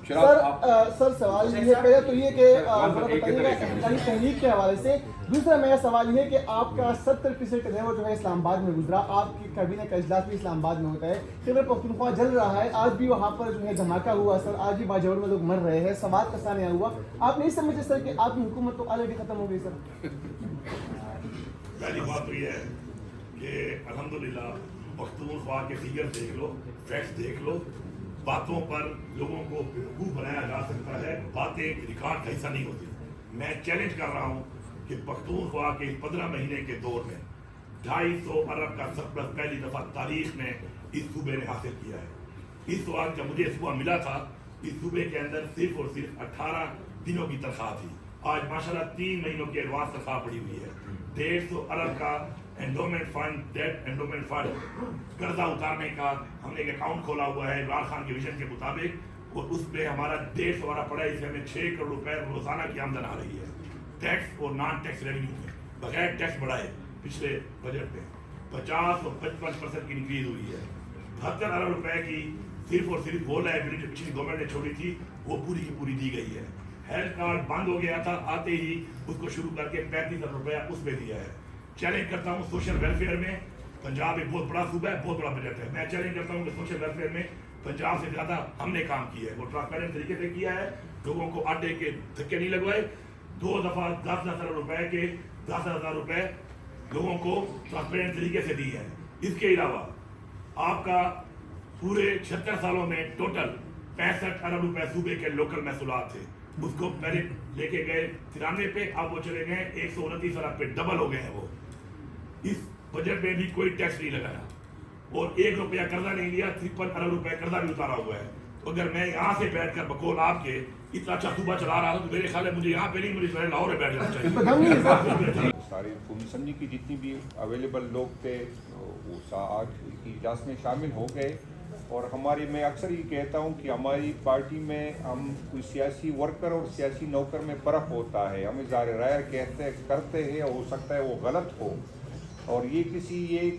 سر سوال یہ ہے، پہلے تو یہ کہ تحریک کے حوالے سے، دوسرا میرا سوال یہ ہے کہ آپ کا 70% کا وہ جو ہے اسلام آباد میں گزرا، آپ کی کابینہ کا اجلاس بھی اسلام آباد میں ہوتا ہے، خیبر پختونخوا جل رہا ہے، آج بھی وہاں پر جو ہے دھماکہ ہوا سر، آج بھی باجوڑ میں لوگ مر رہے ہیں، سوات کا سانحہ ہوا، آپ نہیں سمجھتے سر کہ آپ کی حکومت تو آلریڈی ختم ہو گئی سر؟ پہلی بات تو یہ ہے کہ الحمدللہ پختونخوا کے فگر دیکھ لو، فیکٹس دیکھ لو، باتوں پر لوگوں کو بیوقوف بنایا جا سکتا ہے، باتیں ریکارڈ کا حصہ نہیں ہوتی۔ میں چیلنج کر رہا ہوں کہ پختونخوا کے 15 مہینے کے دور میں 250 ارب کا سرپلس پہلی دفعہ تاریخ میں اس صوبے نے حاصل کیا ہے۔ اس وقت جب مجھے صبح ملا تھا، اس صوبے کے اندر صرف اور صرف 18 دنوں کی تنخواہ تھی، آج ماشاءاللہ 3 مہینوں کی ایڈوانس تنخواہ پڑی ہوئی ہے۔ 150 ارب کا endowment fund, debt endowment fund, قرضہ اتارنے کا ہم نے ایک اکاؤنٹ کھولا ہوا ہے عمران خان کے ویژن کے مطابق، اور اس پہ ہمارا 150 ارب پڑا ہے، اس سے ہمیں 6 کروڑ روپے روزانہ کی آمدن آ رہی ہے، ٹیکس اور نان ٹیکس ریونیو میں بغیر ٹیکس بڑھائے۔ پچھلے بجٹ میں 50 اور 55% کی انکریز ہوئی ہے۔ 72 ارب روپے کی صرف اور صرف وہ لائبریری جو پچھلی گورنمنٹ نے چھوڑی تھی وہ پوری کی پوری دی گئی ہے۔ ہیلتھ کارڈ بند ہو گیا تھا، آتے ہی اس کو شروع کر کے 35 ارب روپیہ اس پہ دیا ہے۔ چیلنج کرتا ہوں سوشل ویلفیئر میں پنجاب ایک بہت بڑا صوبہ ہے، بہت بڑا بجٹ ہے، میں چیلنج کرتا ہوں کہ سوشل ویلفیئر میں پنجاب سے زیادہ ہم نے کام کیا ہے، وہ ٹرانسپیرنٹ طریقے سے کیا ہے، لوگوں کو آٹے کے دھکے نہیں لگوائے، 2 دفعہ 10,000 روپے کے 10,000 روپے لوگوں کو ٹرانسپیرنٹ طریقے سے دی ہے۔ اس کے علاوہ آپ کا پورے 76 سالوں میں ٹوٹل 65 ارب روپے صوبے کے لوکل محصولات تھے، اس کو پہلے لے کے گئے 93 پہ، اب وہ چلے گئے 129 ارب پہ، ڈبل ہو گئے ہیں وہ۔ اس بجٹ میں بھی کوئی ٹیکس نہیں لگایا اور 1 روپیہ قرضہ نہیں لیا، 53 ارب روپے قرضہ بھی اتارا ہوا ہے۔ تو اگر میں یہاں سے بیٹھ کر بقول آپ کے اتنا اچھا صوبہ چلا رہا تھا تو میرے خیال ہے مجھے یہاں پہ نہیں، مجھے لاہور میں بیٹھ جانا چاہیے۔ ساری حکومت اسمبلی کی جتنی بھی اویلیبل لوگ تھے وہ آج کی اجلاس میں شامل ہو گئے، اور میں اکثر یہ کہتا ہوں کہ ہماری پارٹی میں ہم کوئی سیاسی ورکر اور سیاسی نوکر میں فرق ہوتا ہے، ہم اظہار رائے کرتے ہیں، ہو سکتا ہے وہ غلط ہو، اور یہ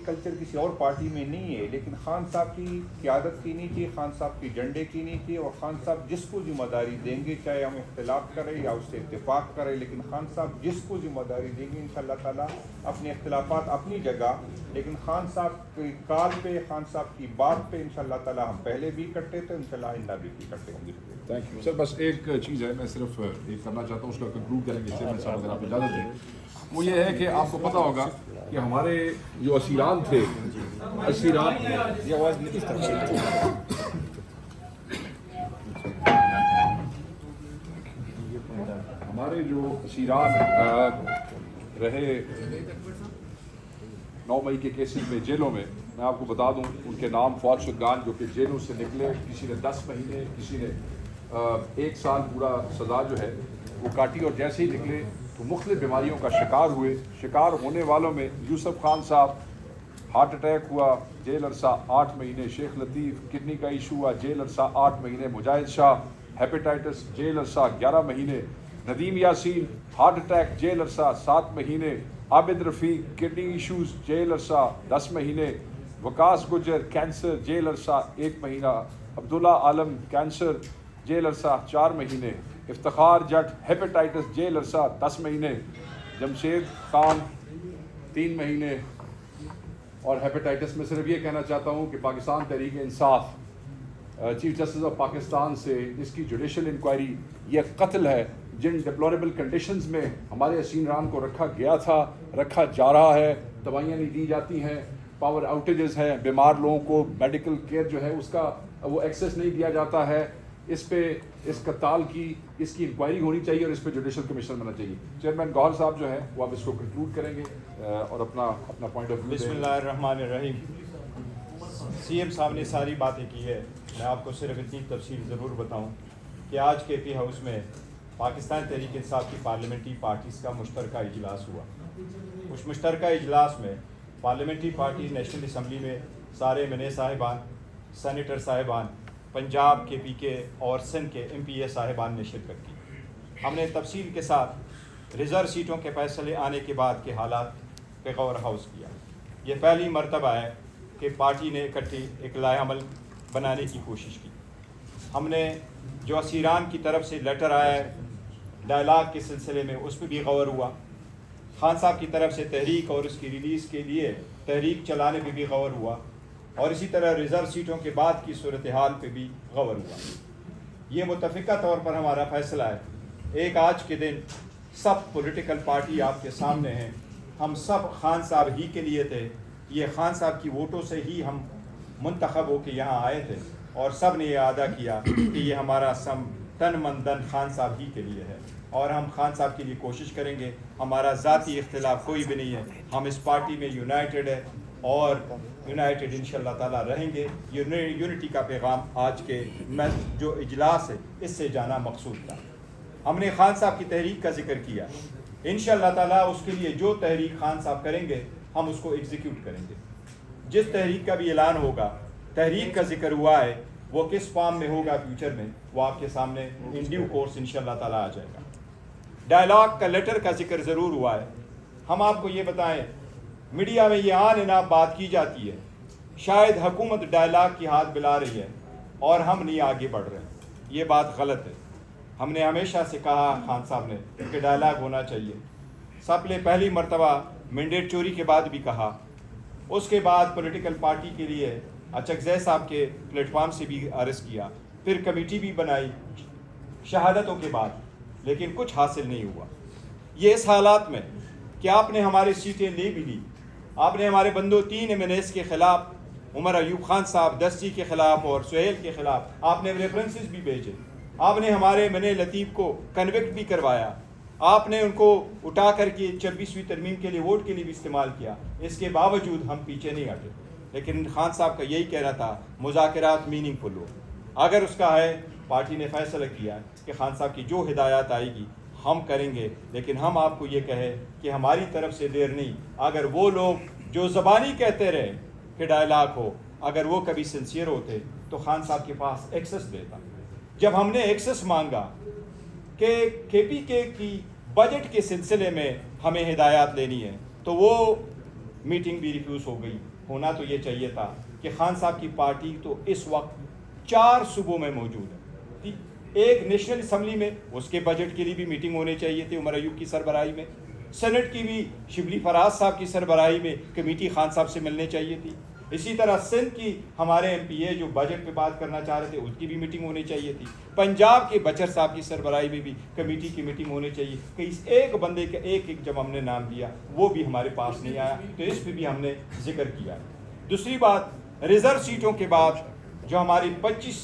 کلچر کسی اور پارٹی میں نہیں ہے، لیکن خان صاحب کی قیادت کی نہیں تھی، خان صاحب کی جھنڈے کی نہیں تھی، اور خان صاحب جس کو ذمہ داری دیں گے چاہے ہم اختلاف کریں یا اس سے اتفاق کریں، لیکن خان صاحب جس کو ذمہ داری دیں گے انشاءاللہ تعالیٰ، اپنے اختلافات اپنی جگہ، لیکن خان صاحب کی کال پہ، خان صاحب کی بات پہ انشاءاللہ تعالیٰ ہم پہلے بھی اکٹھے تھے، انشاءاللہ آئندہ بھی اکٹھے ہوں گے۔ Thank you sir. بس ایک چیز ہے، میں صرف ایک کرنا چاہتا ہوں، اس کا کنکلوڈ کریں گے چیئرمین صاحب اگر آپ اجازت دیں، وہ یہ ہے کہ آپ کو پتہ ہوگا کہ ہمارے جو اسیران تھے، ہمارے جو اسیران رہے 9 مئی کے کیسز میں جیلوں میں آپ کو بتا دوں ان کے نام فواد شدگان جو کہ جیلوں سے نکلے، کسی نے 10 مہینے، کسی نے 1 سال پورا سزا جو ہے وہ کاٹی، اور جیسے ہی نکلے تو مختلف بیماریوں کا شکار ہوئے۔ شکار ہونے والوں میں یوسف خان صاحب ہارٹ اٹیک ہوا، جیل عرصہ 8 مہینے، شیخ لطیف کڈنی کا ایشو ہوا، جیل عرصہ 8 مہینے، مجاہد شاہ ہیپیٹائٹس جیل عرصہ 11 مہینے، ندیم یاسین ہارٹ اٹیک جیل عرصہ 7 مہینے، عابد رفیق کڈنی ایشوز جیل عرصہ 10 مہینے، وکاس گجر کینسر جیل عرصہ 1 مہینہ، عبداللہ عالم کینسر جیل عرصہ 4 مہینے، افتخار جٹ ہیپیٹائٹس جیل عرصہ 10 مہینے، جمشید خان 3 مہینے۔ اور ہیپیٹائٹس میں صرف یہ کہنا چاہتا ہوں کہ Pakistan Tehreek Insaf chief justice of Pakistan سے اس کی جوڈیشل انکوائری، یہ قتل ہے جن ڈپلوریبل کنڈیشنز میں ہمارے اسیران کو رکھا گیا تھا، رکھا جا رہا ہے، دوائیاں نہیں دی جاتی ہیں، پاور آؤٹیجز ہیں، بیمار لوگوں کو میڈیکل کیئر جو ہے اس کا وہ ایکسیس نہیں دیا جاتا ہے، اس پہ اس قتال کی اس کی انکوائری ہونی چاہیے اور اس پہ جوڈیشل کمیشن بننا چاہیے۔ چیئرمین گوہر صاحب جو ہیں وہ اب اس کو کنکلوڈ کریں گے اور اپنا پوائنٹ آف ویو۔ بسم اللہ الرحمن الرحیم۔ سی ایم صاحب نے ساری باتیں کی ہے، میں آپ کو صرف اتنی تفصیل ضرور بتاؤں کہ آج کے پی ہاؤس میں پاکستان تحریک انصاف کی پارلیمنٹری پارٹیز کا مشترکہ اجلاس ہوا۔ اس مشترکہ اجلاس میں پارلیمنٹری پارٹیز نیشنل اسمبلی میں سارے MNA صاحبان، سینیٹر صاحبان، پنجاب کے پی کے اور سندھ کے MPA صاحبان نے شرکت کی۔ ہم نے تفصیل کے ساتھ ریزرو سیٹوں کے فیصلے آنے کے بعد کے حالات پہ غور ہاؤس کیا۔ یہ پہلی مرتبہ ہے کہ پارٹی نے اکٹھی ایک لائحہ عمل بنانے کی کوشش کی۔ ہم نے جو اسیران کی طرف سے لیٹر آیا ہے ڈائلاگ کے سلسلے میں، اس پہ بھی غور ہوا۔ خان صاحب کی طرف سے تحریک اور اس کی ریلیز کے لیے تحریک چلانے پہ بھی غور ہوا، اور اسی طرح ریزرو سیٹوں کے بعد کی صورتحال پہ بھی غور ہوا۔ یہ متفقہ طور پر ہمارا فیصلہ ہے۔ ایک آج کے دن سب پولیٹیکل پارٹی آپ کے سامنے ہیں، ہم سب خان صاحب ہی کے لیے تھے، یہ خان صاحب کی ووٹوں سے ہی ہم منتخب ہو کے یہاں آئے تھے، اور سب نے یہ ادا کیا کہ یہ ہمارا سم تن من دن خان صاحب ہی کے لیے ہے، اور ہم خان صاحب کے لیے کوشش کریں گے۔ ہمارا ذاتی اختلاف کوئی بھی نہیں ہے، ہم اس پارٹی میں یونائٹڈ ہے اور یونائٹڈ انشاءاللہ تعالیٰ رہیں گے۔ یونٹی کا پیغام آج کے جو اجلاس ہے اس سے جانا مقصود تھا۔ ہم نے خان صاحب کی تحریک کا ذکر کیا، انشاءاللہ تعالیٰ اس کے لیے جو تحریک خان صاحب کریں گے ہم اس کو ایگزیکیوٹ کریں گے۔ جس تحریک کا بھی اعلان ہوگا، تحریک کا ذکر ہوا ہے، وہ کس فارم میں ہوگا فیوچر میں، وہ آپ کے سامنے ان ڈیو کورس انشاءاللہ تعالیٰ آ جائے گا۔ ڈائلاگ کا لیٹر کا ذکر ضرور ہوا ہے۔ ہم آپ کو یہ بتائیں، میڈیا میں یہ آن ایناف بات کی جاتی ہے، شاید حکومت ڈائلاگ کی ہاتھ بلا رہی ہے اور ہم نہیں آگے بڑھ رہے ہیں۔ یہ بات غلط ہے۔ ہم نے ہمیشہ سے کہا، خان صاحب نے، کہ ڈائلاگ ہونا چاہیے۔ سب نے پہلی مرتبہ مینڈیٹ چوری کے بعد بھی کہا، اس کے بعد پولیٹیکل پارٹی کے لیے اچکزئی صاحب کے پلیٹ فارم سے بھی عرض کیا، پھر کمیٹی بھی بنائی شہادتوں کے بعد، لیکن کچھ حاصل نہیں ہوا۔ یہ اس حالات میں کہ آپ نے ہماری سیٹیں لے بھی لی، آپ نے ہمارے بندوں 3 MNAs کے خلاف، عمر ایوب خان صاحب دستی کے خلاف اور سہیل کے خلاف آپ نے ریفرنسز بھی بھیجے، آپ نے ہمارے منع لطیف کو کنوکٹ بھی کروایا، آپ نے ان کو اٹھا کر کے 26ویں ترمیم کے لیے ووٹ کے لیے بھی استعمال کیا۔ اس کے باوجود ہم پیچھے نہیں ہٹے، لیکن خان صاحب کا یہی کہنا تھا مذاکرات میننگ فل ہو۔ اگر اس کا ہے، پارٹی نے فیصلہ کیا کہ خان صاحب کی جو ہدایات آئے گی ہم کریں گے، لیکن ہم آپ کو یہ کہیں کہ ہماری طرف سے دیر نہیں۔ اگر وہ لوگ جو زبانی کہتے رہے کہ ڈائلاگ ہو، اگر وہ کبھی سنسیئر ہوتے تو خان صاحب کے پاس ایکسس دیتا۔ جب ہم نے ایکسس مانگا کہ KPK کی بجٹ کے سلسلے میں ہمیں ہدایات لینی ہے، تو وہ میٹنگ بھی ریفیوز ہو گئی۔ ہونا تو یہ چاہیے تھا کہ خان صاحب کی پارٹی تو اس وقت 4 صوبوں میں موجود ہے، ایک نیشنل اسمبلی میں، اس کے بجٹ کے لیے بھی میٹنگ ہونی چاہیے تھی عمر ایوب کی سربراہی میں، سینٹ کی بھی شبلی فراز صاحب کی سربراہی میں کمیٹی خان صاحب سے ملنے چاہیے تھی۔ اسی طرح سندھ کی ہمارے MPA جو بجٹ پہ بات کرنا چاہ رہے تھے، اس کی بھی میٹنگ ہونی چاہیے تھی۔ پنجاب کے بچر صاحب کی سربراہی میں بھی کمیٹی کی میٹنگ ہونی چاہیے کہ اس ایک بندے کا ایک جب ہم نے نام دیا وہ بھی ہمارے پاس نہیں آیا، تو اس پہ بھی ہم نے ذکر کیا۔ دوسری بات، ریزرو سیٹوں کے بعد جو ہماری 25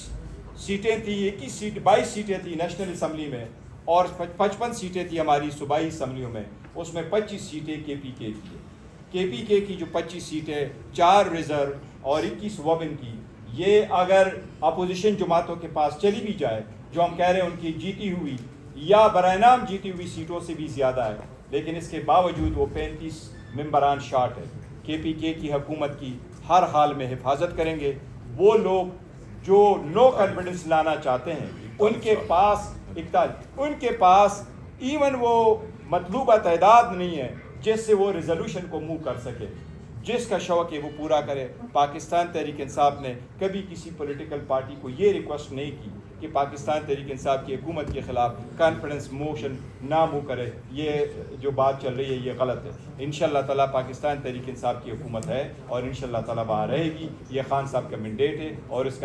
سیٹیں تھیں، 22 سیٹیں تھیں نیشنل اسمبلی میں اور 55 سیٹیں تھیں ہماری صوبائی اسمبلیوں میں، اس میں 25 سیٹیں KPK کی ہیں۔ KPK کی جو 25 سیٹیں، 4 ریزرو اور 21 وومن کی، یہ اگر اپوزیشن جماعتوں کے پاس چلی بھی جائے، جو ہم کہہ رہے ہیں ان کی جیتی ہوئی یا برائے نام جیتی ہوئی سیٹوں سے بھی زیادہ ہے، لیکن اس کے باوجود وہ 35 ممبران شارٹ ہے۔ KPK کی حکومت کی ہر حال میں حفاظت کریں گے۔ وہ لوگ جو نو کانفیڈنس لانا چاہتے ہیں، ان کے پاس ایون وہ مطلوبہ تعداد نہیں ہے جس سے وہ ریزولوشن کو موو کر سکے۔ جس کا شوق ہے وہ پورا کرے۔ پاکستان تحریک انصاف نے کبھی کسی پولیٹیکل پارٹی کو یہ ریکویسٹ نہیں کی کہ پاکستان تحریک انصاف کی حکومت کے خلاف کانفیڈنس موشن نہ موو کرے۔ یہ جو بات چل رہی ہے یہ غلط ہے۔ انشاءاللہ تعالیٰ پاکستان تحریک انصاف کی حکومت ہے اور انشاءاللہ تعالیٰ وہاں رہے گی۔ یہ خان صاحب کا مینڈیٹ ہے اور اس کا